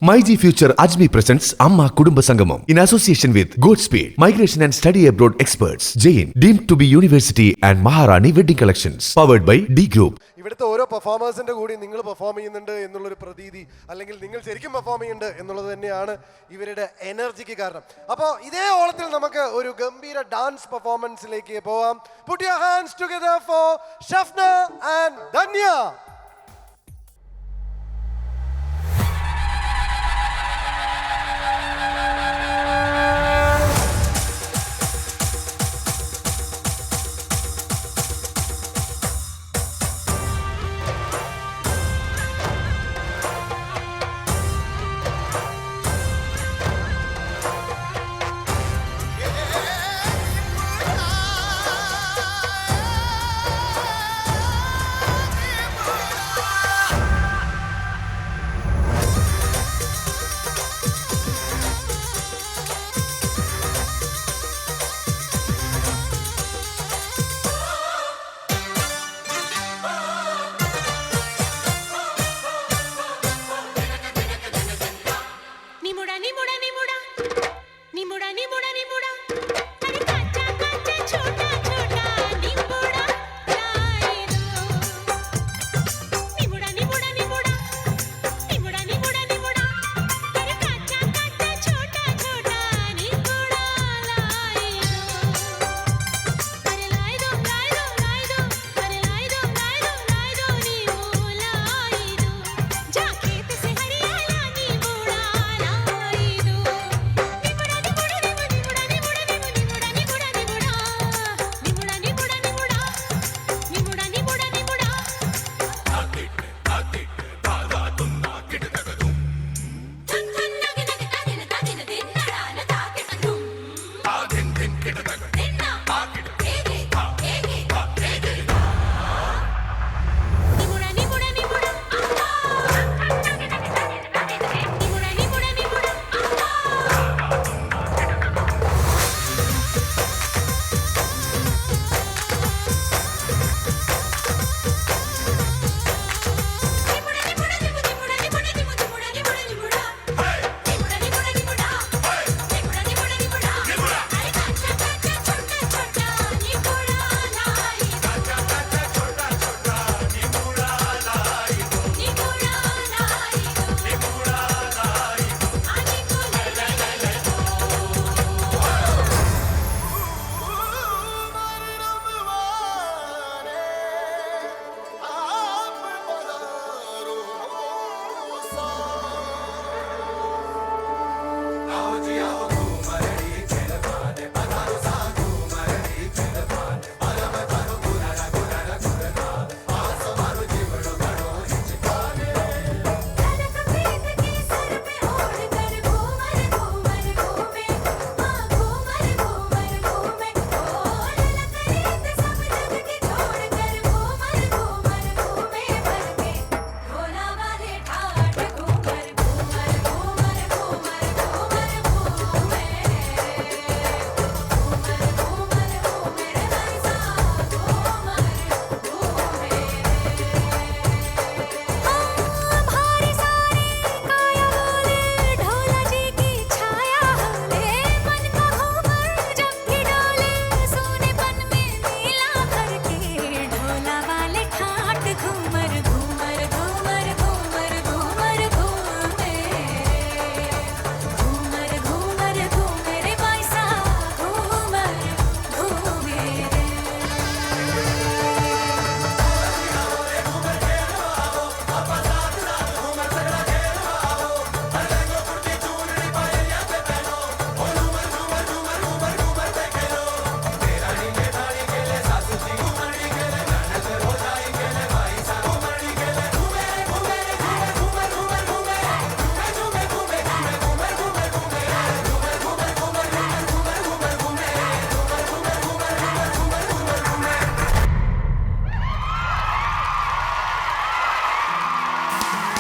MyG Future Ajmi presents Amma Kudumba Sangamam in association with Goodspeed, Migration and Study Abroad Experts, Jain, deemed to be University and Maharani Wedding Collections, powered by D Group. ഇവിടുത്തെ ഓരോ പെർഫോമേഴ്സിന്റെ കൂടി നിങ്ങൾ perform ചെയ്യുന്നുണ്ട് എന്നുള്ളൊരു പ്രതീതി അല്ലെങ്കിൽ നിങ്ങൾ ശരിക്കും പെർഫോം ചെയ്യുന്നുണ്ട് എന്നുള്ളത് തന്നെയാണ് ഇവരുടെ എനർജിക്ക് കാരണം. അപ്പോൾ ഇതേ ഓളത്തിൽ നമുക്ക് ഒരു ഗംഭീര ഡാൻസ് പെർഫോമൻസിലേക്ക് പോവാം. Put your hands together for Shafna and Dhanya.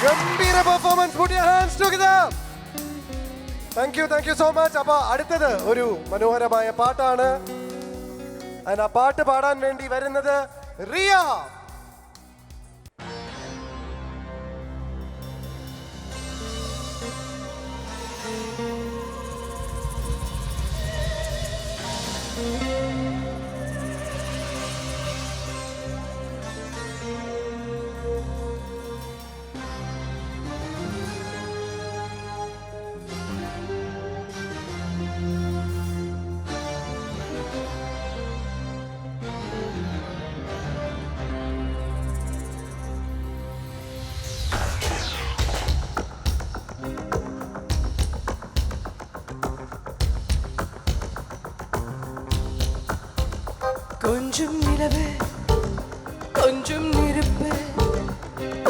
ഗംഭീര performance. Put your hands together. Thank you so much. അപ്പോൾ അടുത്തത് ഒരു മനോഹരമായ പാട്ടാണ്. ആ പാട്ട് പാടാൻ വേണ്ടി വരുന്നത് റിയ. கொஞ்சம் நிலவு கொஞ்சம் நெருப்பு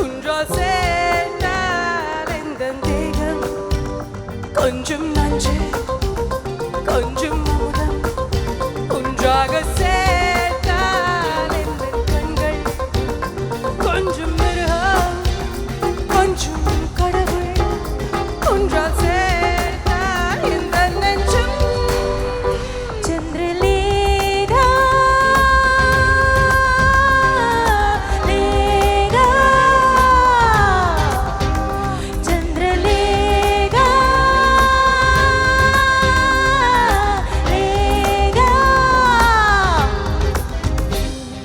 ஒன்றால் சேர்ந்தால் எந்த தேகம் கொஞ்சம் மஞ்சள் கொஞ்சம் அமுதம் ஒன்றாக சேர்த்தால் எந்த கண்கள் கொஞ்சம் மிருகம் கொஞ்சம் கடவுள் ஒன்றால் சேர்த்தால் எந்த நெஞ்சம் சந்திரலேகா லேகா சந்திரலேகா லேகா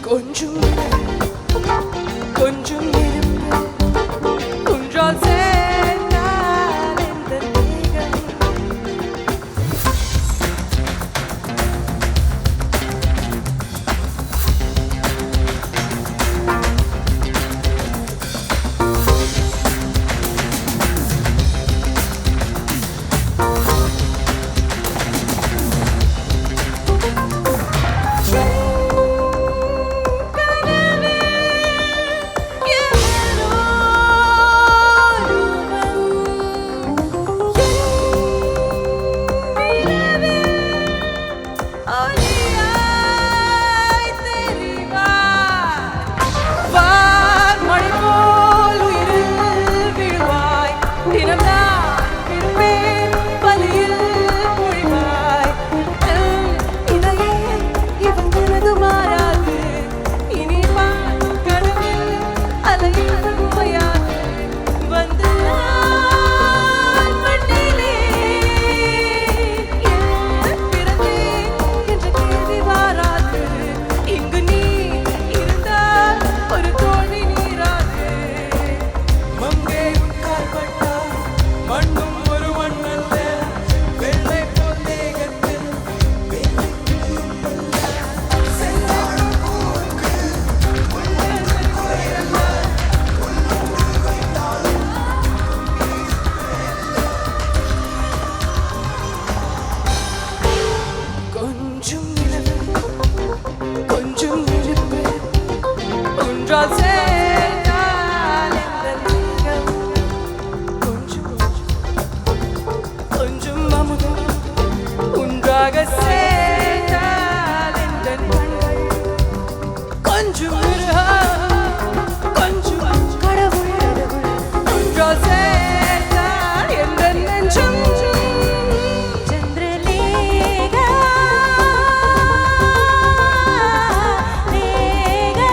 கொஞ்சம் கொஞ்சம் நெருப்பு ஒன்றால் சேர்ந்தால் எந்த தேகம் கொஞ்சம் நிலவு கொஞ்சம் நெருப்பு ஒன்றால் சேர்ந்தால் எந்த தேகம் கொஞ்சம் கொஞ்சம் அமுதம் ஒன்றாக சேர்ந்தால் எந்த கண்கள் கொஞ்சம் மிருகம் கொஞ்சம் கடவுள் ஒன்றால் சேர்ந்தால் எந்த நெஞ்சம் சந்திரலேகா லேகா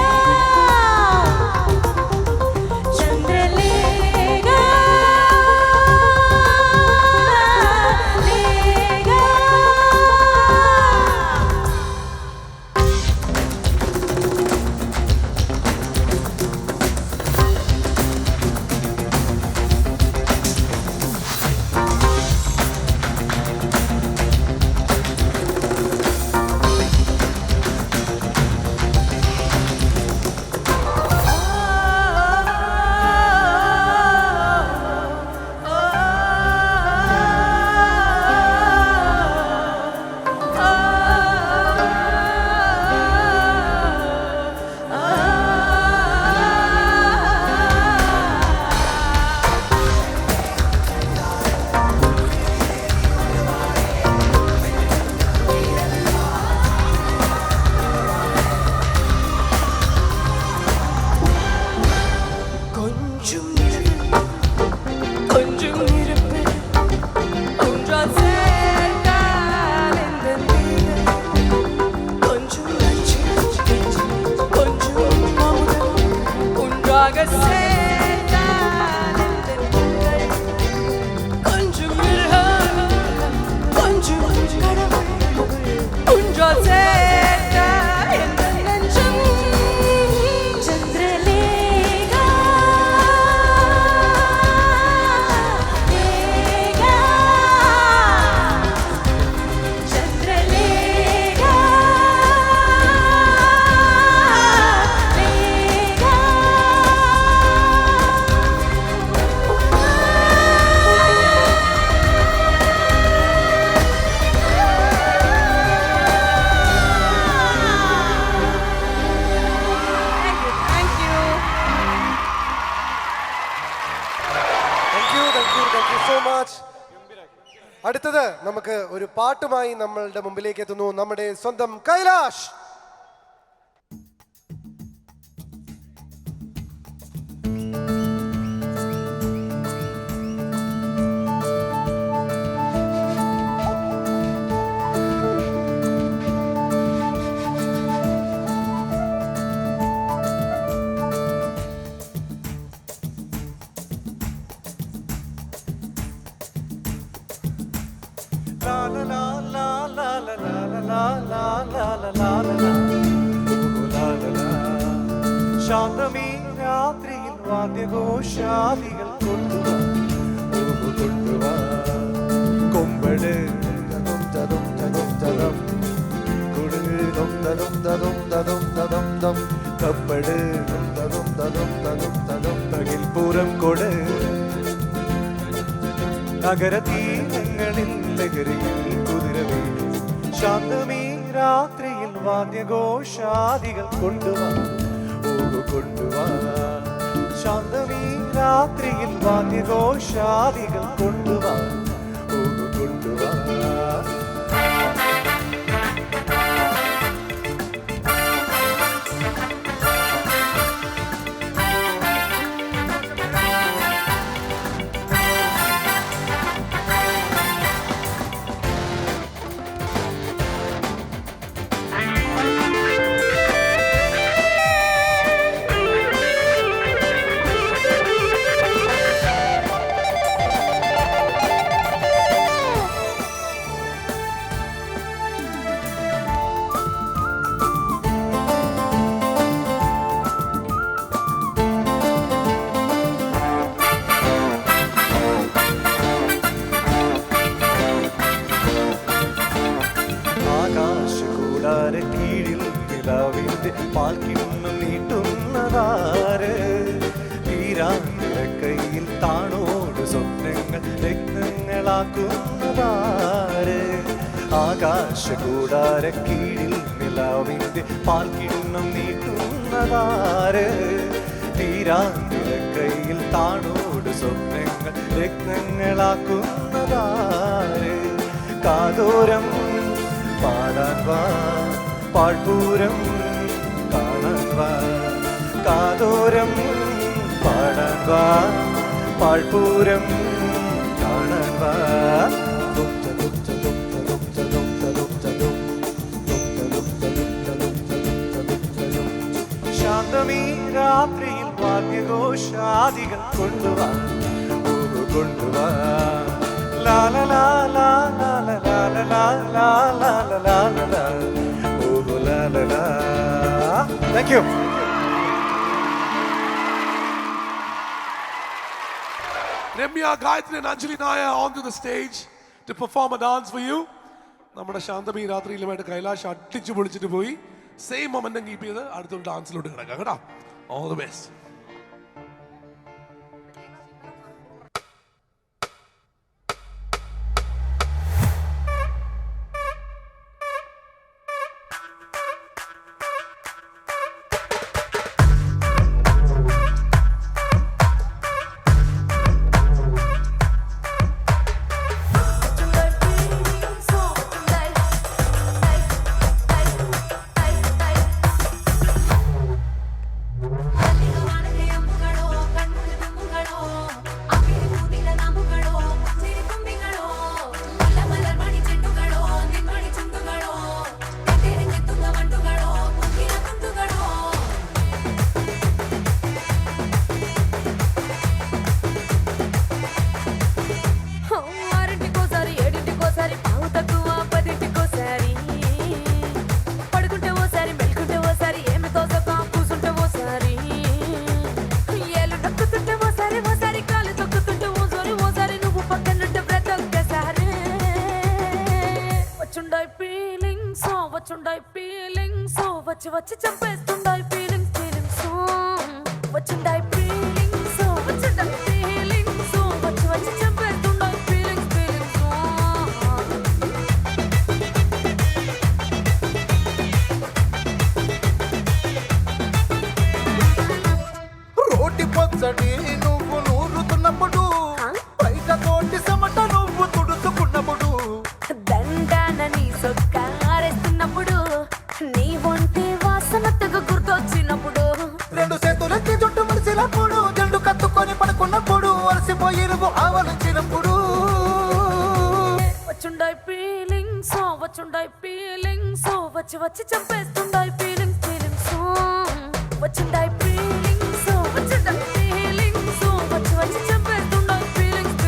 നമുക്ക് ഒരു പാട്ടുമായി നമ്മളുടെ മുമ്പിലേക്ക് എത്തുന്നു നമ്മുടെ സ്വന്തം കൈലാഷ്. ശാന്തമീ രാത്രിയിൽ വാദ്യഘോഷാദികൾ കൊണ്ടുവാ കൊമ്പട് കപ്പട് തകിൽപൂരം കൊട് നഗരതീരങ്ങളിൽ ലഹരിയിൽ കുതിരവേ ശാന്തമീ രാത്രിയിൽ വാദ്യഘോഷാദികൾ കൊണ്ടുവാ കൊണ്ടുവാ ശാന്തമീ രാത്രിയിൽ വാദ്യഘോഷാദികൾ കൊണ്ടുവാ കൊണ്ടുവാ കീഴിൽ നിലാവിന്റെ പാൽക്കിണ്ണു നീട്ടുന്നതാര് തീരാനിരക്കയിൽ താണോട് സ്വപ്നങ്ങൾ രക്തങ്ങളാക്കുന്നതാര് ആകാശകൂടാര കീഴിൽ നിലാവിന്റെ പാൽക്കിണ്ണു നീട്ടുന്നതാര് തീരാനിരക്കയിൽ താണോട് സ്വപ്നങ്ങൾ രക്തങ്ങളാക്കുന്നതാര് കാതോരം പാടാൻ വാ പാഴ്പൂരം കാണാൻ വാ കാതോരം പാടാൻ വാ പാഴ്പൂരം കാണാൻ വാ ശാന്തമീ രാത്രിയിൽ വാദ്യഘോഷാദികൾ കൊണ്ടുവാ കൊണ്ടുവാ la la la la la la la la la la la la la la oh la la la. Thank you. Ramya, Gayatri and Anjali Nair onto the stage to perform a dance for you. നമ്മുടെ ശാന്തമീ രാത്രിയിലുമായിട്ട് കൈലാഷ് അടിച്ചു പൊളിച്ചിട്ട് പോയി same momentum keep ചെയ്ത് അടുത്തൊരു ഡാൻസിലോട്ട് കിടക്കാം കേട്ടോ. All the best. వచ్చి చంపేస్తుండాయి feelings feelings వచ్చుండాయి feelings వచ్చుండాయి feelings వచ్చి చంపేస్తుండాయి ఫీలింగ్స్ ఫీలింగ్స్ రోటి పచ్చడి నువ్వు నూరుతున్నప్పుడు బయట తోటి సమట నువ్వు తుడుచుకున్నప్పుడు పలిచినప్పుడు వచ్చుండాయి ఫీలింగ్స్ వచ్చి వచ్చి చంపేస్తుండాయి ఫీలింగ్స్ వచ్చుండాయి ఫీలింగ్స్ వచ్చి వచ్చి చంపేస్తుండాయి ఫీలింగ్స్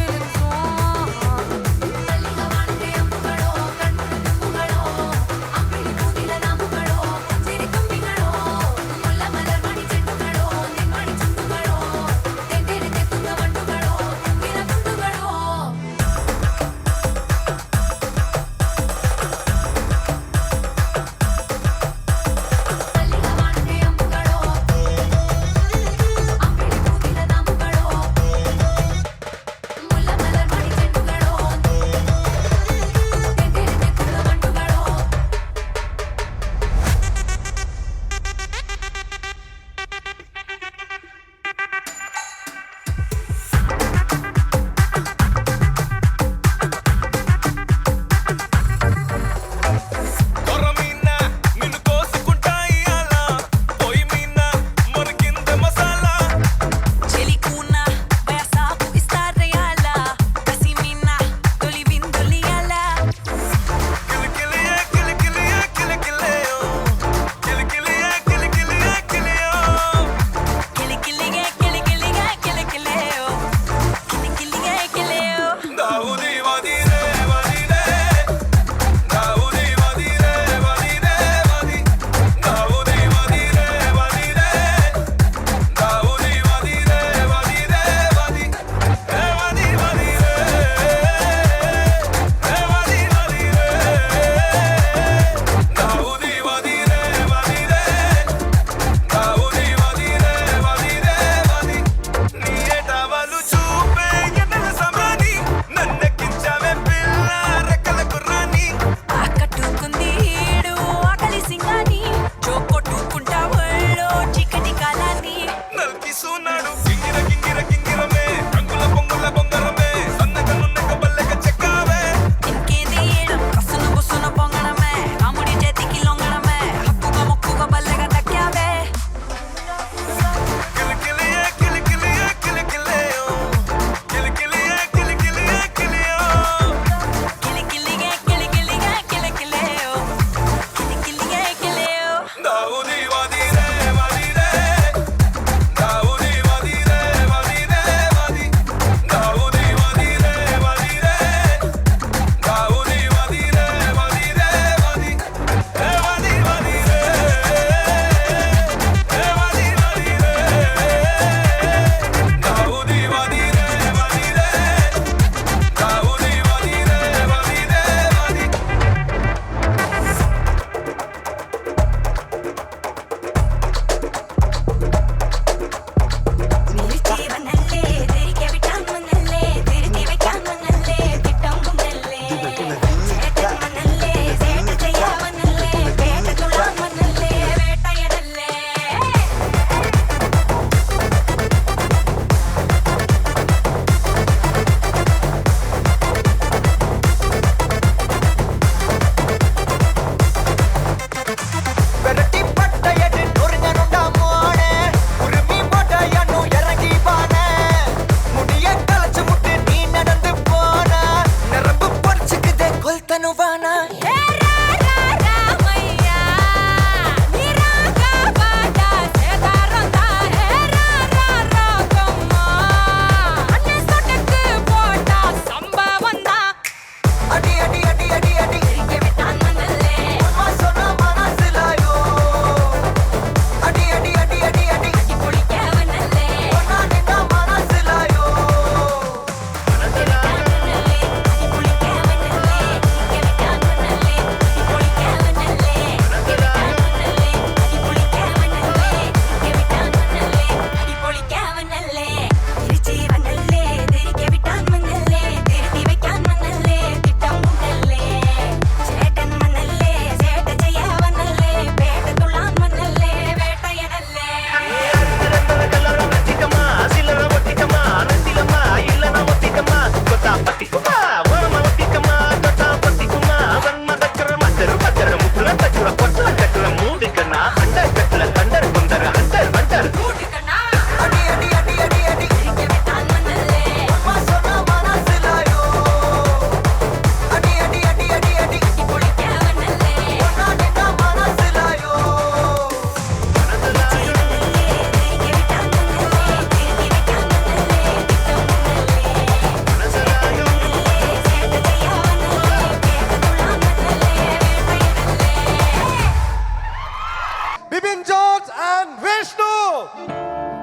and Vishnu.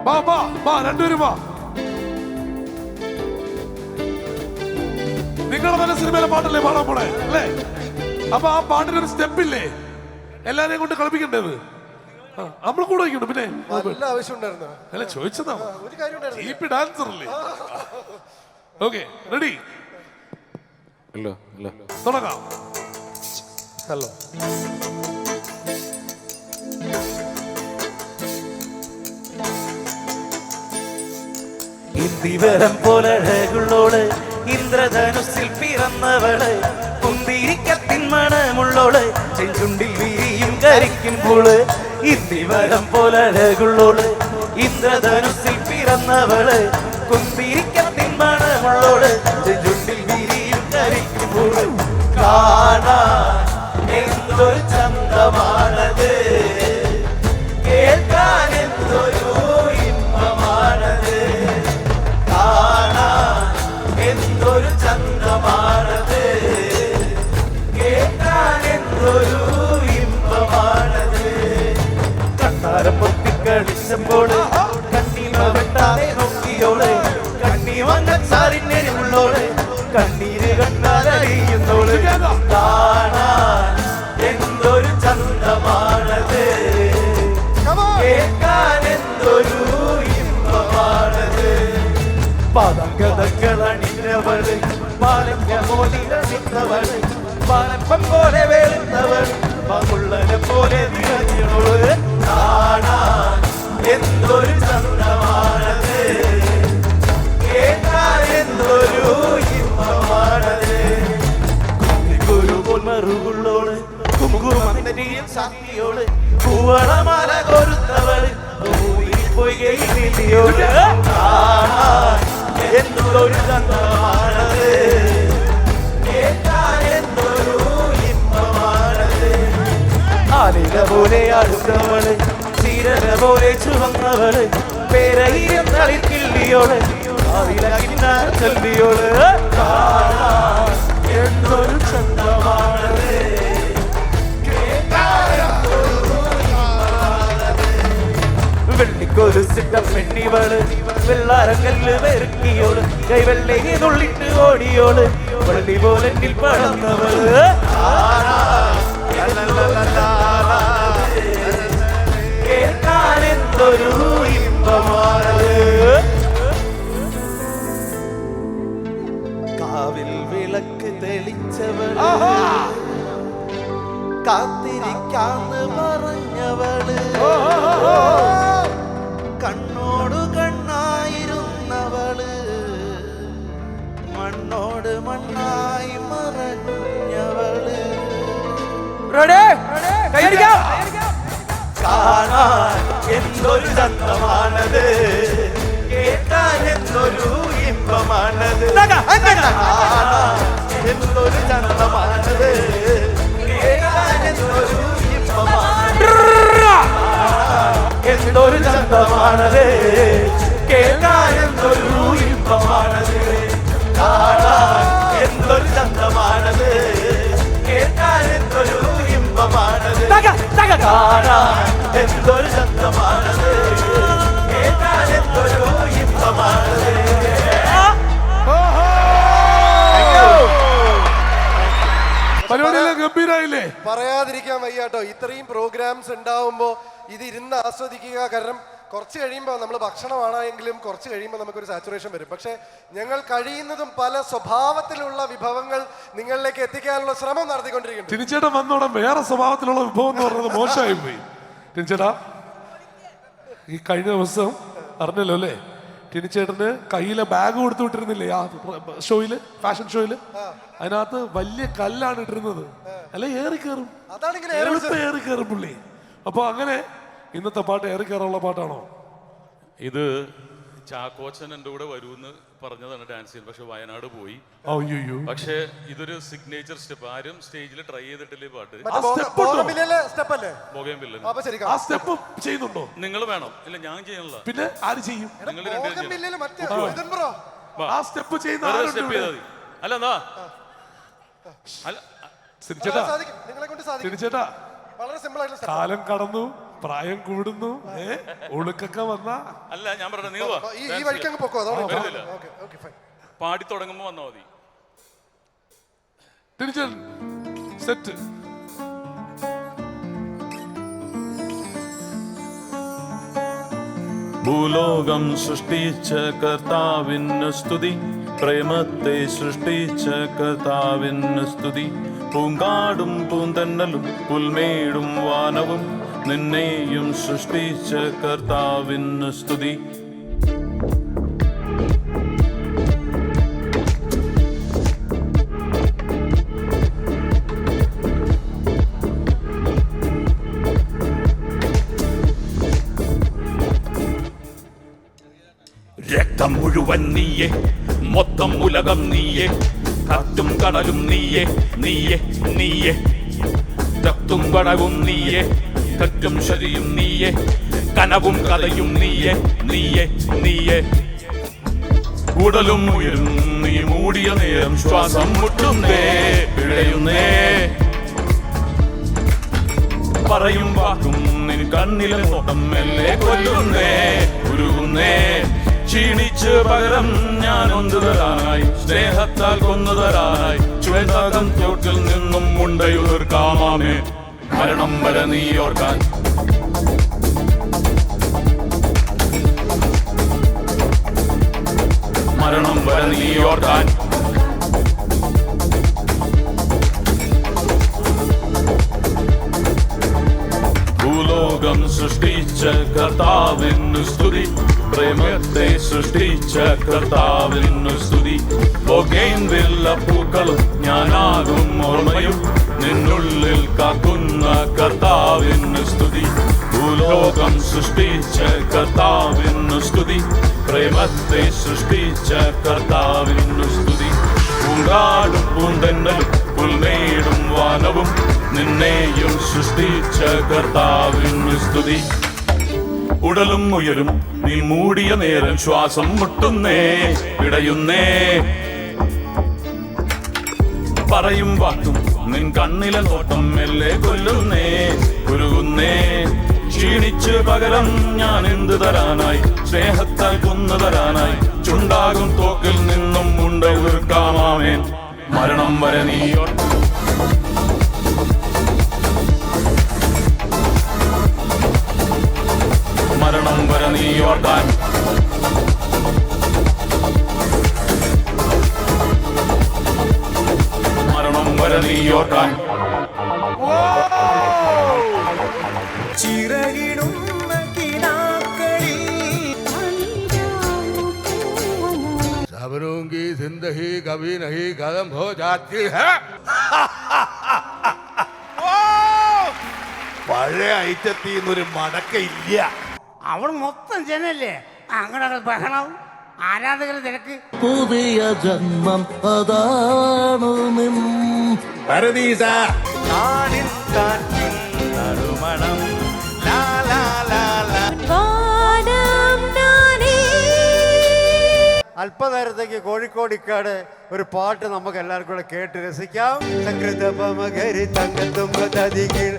വാ രണ്ടുപേരും വാ. നിങ്ങളുടെ തന്നെ സിനിമയിലെ പാട്ടല്ലേ പാടാൻ പോണേ അല്ലേ? അപ്പൊ ആ പാട്ടിനൊരു സ്റ്റെപ്പില്ലേ എല്ലാരെയും കൊണ്ട് കളിപ്പിക്കണ്ടേത്? നമ്മൾ കൂടെ വയ്ക്കണ്ട പിന്നെ നല്ല ആവശ്യം ഉണ്ടായിരുന്നു. അല്ല ചോദിച്ചതാ. ഒരു കാര്യം ഉണ്ടായിരുന്നു. ഡാൻസർ അല്ലേ? ഓക്കെ റെഡി തുടങ്ങാം. ഹലോ. ഇന്ദിവരം പോലഴകുള്ളോള് ഇന്ദ്രധനുസിൽ പിറന്നവള് കുന്തിരിക്കത്തിൻ മണമുള്ളോള് ചെഞ്ചുണ്ടിൽ വിരിയും കരിക്കുമ്പോള് ഇന്ദിവരം പോലഴകുള്ളോള് ഇന്ദ്രധനുസിൽ പിറന്നവള് കുന്തിരിക്കത്തിൻ മണമുള്ളോള് ചെഞ്ചുണ്ടിൽ വിരിയും കരിക്കുമ്പോള് കാണാൻ എന്തൊരു ചന്തമാണത്, കേൾക്കാൻ എന്തൊരു ഇമ്പമാണത്, കാണാൻ എന്തൊരു ചന്തമാണത്, കേൾക്കാൻ എന്തൊരു ഇമ്പമാണത്. കണ്ണാരം പൊത്തിക്കളിച്ചപ്പോൾ കണ്ണീമ വെട്ടാതെ നോക്കിയോള്, കണ്ണീ വങ്ങച്ചാറിനെരുള്ളോള്, കണ്ണീര് കണ്ണാലറിയുന്നോള്, കാണാൻ എന്തൊരു ചന്തമാണത്, കേൾക്കാൻ എന്തൊരു ഇമ്പമാണത്. പതങ്കതങ്ങളണിഞ്ഞവള് പാലങ്കമോതിരണിഞ്ഞവള് പാലപ്പം പോലെ വേളുന്നവൾ പകുള്ളനെ പോലെ നിറഞ്ഞോള്, കാണാൻ എന്തൊരു ചന്തമാണത്, കേൾക്കാൻ എന്തൊരു ഇമ്പമാണത്. കുരുപോൽ മറുകുള്ളോള് കുങ്കുമന്തരിയിൽ സാത്തിയോള് പൂവളമാല കൊരുത്തവള് പൊയ്കയിലോള്, കാണാൻ എന്തൊരു ചന്തമാണത്, കേൾക്കാൻ എന്തൊരു ഇമ്പമാണത്. ആലില പോലെ അടുത്തവള് ചീരല പോലെ ചുവന്നവള് പേരയിരം തളിക്കില്ലിയോള് അതിലകിന്നാൻ ചൊല്ലിയോള്, കാണാൻ എന്തൊരു ചന്തമാണത്, കേൾക്കാൻ എന്തൊരു ഇമ്പമാണത്. വെള്ളിക്കൊരു സിട്ട പെണ്ണിവള് വെള്ളാരങ്കല്ല് വെറുക്കിയോള് കൈവെള്ളയെ നുള്ളിട്ട് ഓടിയോള് വള്ളി പോലെ പടന്നവള്, കേൾക്കാൻ എന്തൊരു ഇമ്പമാണത്. കാവിൽ വിളക്ക് തെളിച്ചവള് കാത്തിരിക്കാന്ന് പറഞ്ഞവള് കണ്ണോട് കണ്ണായിരുന്നവള് മണ്ണോട് മണ്ണായി മറഞ്ഞവള്, കാണാൻ എന്തൊരു ചന്തമാണത്, കേൾക്കാൻ എന്തൊരു ഇമ്പമാണത്, കാണാൻ എന്തൊരു ചന്തമാണത്, കേൾക്കാൻ എന്തൊരു ഇമ്പമാണത്, എന്തൊരു ചന്തമാണത്, കേൾക്കാൻ എന്തൊരു ഇമ്പമാണത്, കാണാൻ എന്തൊരു ചന്തമാണത്, കേൾക്കാൻ എന്തൊരു ഇമ്പമാണത്, കാണാൻ എന്തൊരു ചന്തമാണത്, കേൾക്കാൻ എന്തൊരു ഇമ്പമാണത്. പരിപാടിയിലെ ഗംഭീരായില്ലേ? പറയാതിരിക്കാൻ വയ്യാട്ടോ. ഇത്രയും പ്രോഗ്രാംസ് ഉണ്ടാവുമ്പോൾ ഇത് ഇരുന്ന് ആസ്വദിക്കുക. കാരണം കുറച്ച് കഴിയുമ്പോൾ നമ്മൾ ഭക്ഷണമാണെങ്കിലും കുറച്ച് കഴിയുമ്പോൾ നമുക്കൊരു സാച്ചുറേഷൻ വരും. പക്ഷേ ഞങ്ങൾ കഴിയുന്നതും പല സ്വഭാവത്തിലുള്ള വിഭവങ്ങൾ നിങ്ങളിലേക്ക് എത്തിക്കാനുള്ള ശ്രമം നടത്തിക്കൊണ്ടിരിക്കുന്നു. ടിനിച്ചേട്ടൻ വന്നോടെ വേറെ സ്വഭാവത്തിലുള്ള വിഭവം എന്ന് പറയുന്നത് മോശമായി പോയി. ടിനിച്ചേട്ടാ ഈ കഴിഞ്ഞ ദിവസം അറിഞ്ഞല്ലോ അല്ലേ, ടിനിച്ചേട്ടന് കയ്യിലെ ബാഗ് കൊടുത്തു വിട്ടിരുന്നില്ലേ ആ ഷോയില്, ഫാഷൻ ഷോയില്? അതിനകത്ത് വലിയ കല്ലാണ് ഇട്ടിരുന്നത്. അല്ലെ ഏറി കയറും, ഏറി കയറും പുള്ളി. അപ്പൊ അങ്ങനെ ഇന്നത്തെ പാട്ട് ഏറി കയറാനുള്ള പാട്ടാണോ ഇത്? ചാക്കോച്ചൻ എൻ്റെ കൂടെ വരുമെന്ന് പറഞ്ഞതാണ് ഡാൻസ് ചെയ്യാൻ, പക്ഷെ വയനാട് പോയി. പക്ഷേ ഇതൊരു സിഗ്നേച്ചർ സ്റ്റെപ്പ്, ആരും സ്റ്റേജിൽ ട്രൈ ചെയ്തിട്ടില്ലേ പാട്ട്. ചെയ്യുന്നുണ്ടോ നിങ്ങൾ വേണം? ഇല്ല ഞാൻ ചെയ്യാനുള്ള. പിന്നെ ആര് ചെയ്യും? നിങ്ങൾ രണ്ടുപേരും സ്റ്റെപ്പ് ചെയ്യുന്ന സ്റ്റെപ്പ് ചെയ്താൽ മതി. അല്ല എന്താ ചേട്ടാ വളരെ സിമ്പിൾ ആയിട്ടുള്ള കാലം കടന്നു, പ്രായം കൂടുന്നു, ഒളുക്കൊക്കെ വന്ന. അല്ല ഞാൻ പറഞ്ഞ നീ വാ. ഈ വഴിക്ക് അങ്ങ് പൊക്കോ, അതാണ് വരുന്നില്ല. Okay okay fine. പാടി തുടങ്ങുമ്പോ വന്നാ മതി. ടിനിച്ചൻ സെറ്റ്. ഭൂലോകം സൃഷ്ടിച്ച കർത്താവിന് സ്തുതി, പ്രേമത്തെ സൃഷ്ടിച്ച കർത്താവിന് സ്തുതി. പൂങ്കാടും പൂന്തന്നലും പുൽമേടും വാനവും നിന്നെയും സൃഷ്ടിച്ച കർത്താവിന് സ്തുതി. രക്തം മുഴുവൻ നീയെ, മൊത്തം ഉലകം നീയെ, കാറ്റും കടലും നീയെ, നീയെ നീയെ. രക്തും പടവും നീയെ, കറ്റും ശരിയും നീയെ, കനവും കലയും നീയെ, നീയെ നീയെ. ഉടലും ഉയരും നീ മൂടിയ നേരം ശ്വാസം മുട്ടുന്നേ, പിഴയുന്നേ. പറയും വാക്കും നിൻ കണ്ണിലെ നോട്ടം മെല്ലെ കൊല്ലുന്നേ, ഉരുകുന്നേ. ക്ഷീണിച്ച് പകരം ഞാൻ ഒന്നു തരാനായി, സ്നേഹത്താൽ കൊന്നു തരാനായി, ചുവന്തകം ചോട്ടിൽ നിന്നും മുണ്ടയുതിർക്കാമേ. മരണം വരെ നീ ഓർക്കാൻ, മരണം വരെ നീ ഓർക്കാൻ. ഭൂലോകം സൃഷ്ടിച്ച കർത്താവിന് സ്തുതി, പ്രേമത്തെ സൃഷ്ടിച്ച കർത്താവിന് സ്തുതി. ബൊഗെയ്ൻവില്ല പൂക്കളും ഞാനാകും ഓർമ്മയും നിന്നുള്ളിൽ കാക്കുന്ന കർത്താവിന് സ്തുതി. ഭൂലോകം സൃഷ്ടിച്ച കർത്താവിന് സ്തുതി, പ്രേമത്തെ സൃഷ്ടിച്ച കർത്താവിന് സ്തുതി. പൂങ്കാടും പൂന്തന്നലും പുൽമേടും വാനവും നിന്നെയും സൃഷ്ടിച്ച കർത്താവിന് സ്തുതി. ഉടലും ഉയരും നീ മൂടിയ നേരം ശ്വാസം മുട്ടുന്നേ, പിടയുന്നേ. പറയും വാക്കും നിൻ കണ്ണിലെ നോട്ടം മെല്ലെ കൊല്ലുന്നേ, ഉരുകുന്നേ. ക്ഷീണിച്ച് പകരം ഞാൻ എന്ത് തരാനായി, സ്നേഹത്താൽ കൊന്നു തരാനായി, ചുണ്ടാകും തോക്കിൽ നിന്നും മുണ്ട ഉതിർക്കാമേൻ. മരണം വരെ നീ മരണം വരെ നീ ഓർക്കാൻ, മരണം വരെ നീ ഓർക്കാൻ. ചിറകിടുന്ന കിനാക്കളിൽ खबरों की जिंदगी कभी नहीं खत्म हो जाती है. പഴയ ഐറ്റത്തിൽ നിന്നൊരു മടക്കയില്ല. അവിടെ മൊത്തം ജനല്ലേ, അങ്ങനെ ബഹളം, ആരാധകർ തിരക്ക്. പുതിയ ജന്മം അതാണു നിൻ നാടിൻ കാറ്റിൻ നറുമണം. ലാ ലാ ലാ ലാ. വാനം നാനേ. അല്പനേരത്തേക്ക് കോഴിക്കോടിക്കാട് ഒരു പാട്ട് നമുക്ക് എല്ലാവർക്കും കൂടെ കേട്ട് രസിക്കാം. സംഗൃതപമകരി തങ്കത്തുമ്പതതികൾ.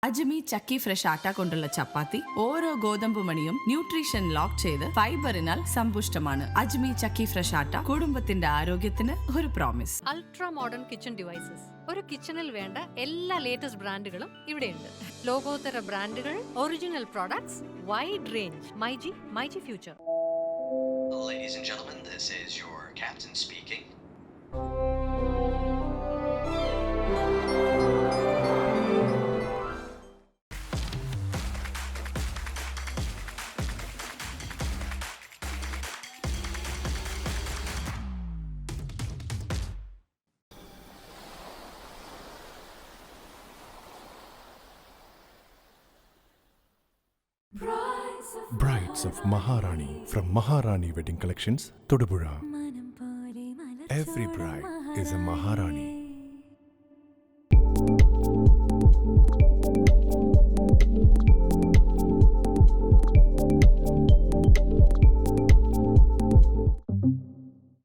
അജ്മി ചക്കി ഫ്രഷ് ആട്ട കൊണ്ടുള്ള ചപ്പാത്തി ഓരോ ഗോതമ്പ് മണിയും ന്യൂട്രീഷൻ ലോക്ക് ചെയ്ത് ഫൈബറിനാൽ സമ്പുഷ്ടമാണ്. അജ്മി ചക്കി ഫ്രഷ് ആട്ട കുടുംബത്തിന്റെ ആരോഗ്യത്തിന് ഒരു promise. Ultra modern kitchen devices. ഒരു കിച്ചണിൽ വേണ്ട എല്ലാ ലേറ്റസ്റ്റ് ബ്രാൻഡുകളും ഇവിടെയുണ്ട്. ലോകോത്തര ബ്രാൻഡുകൾ, original products, wide range. MyG future. Ladies and gentlemen, this is your captain speaking. Brides of Maharani from Maharani Wedding Collections, Todupuzha. Every bride is a Maharani.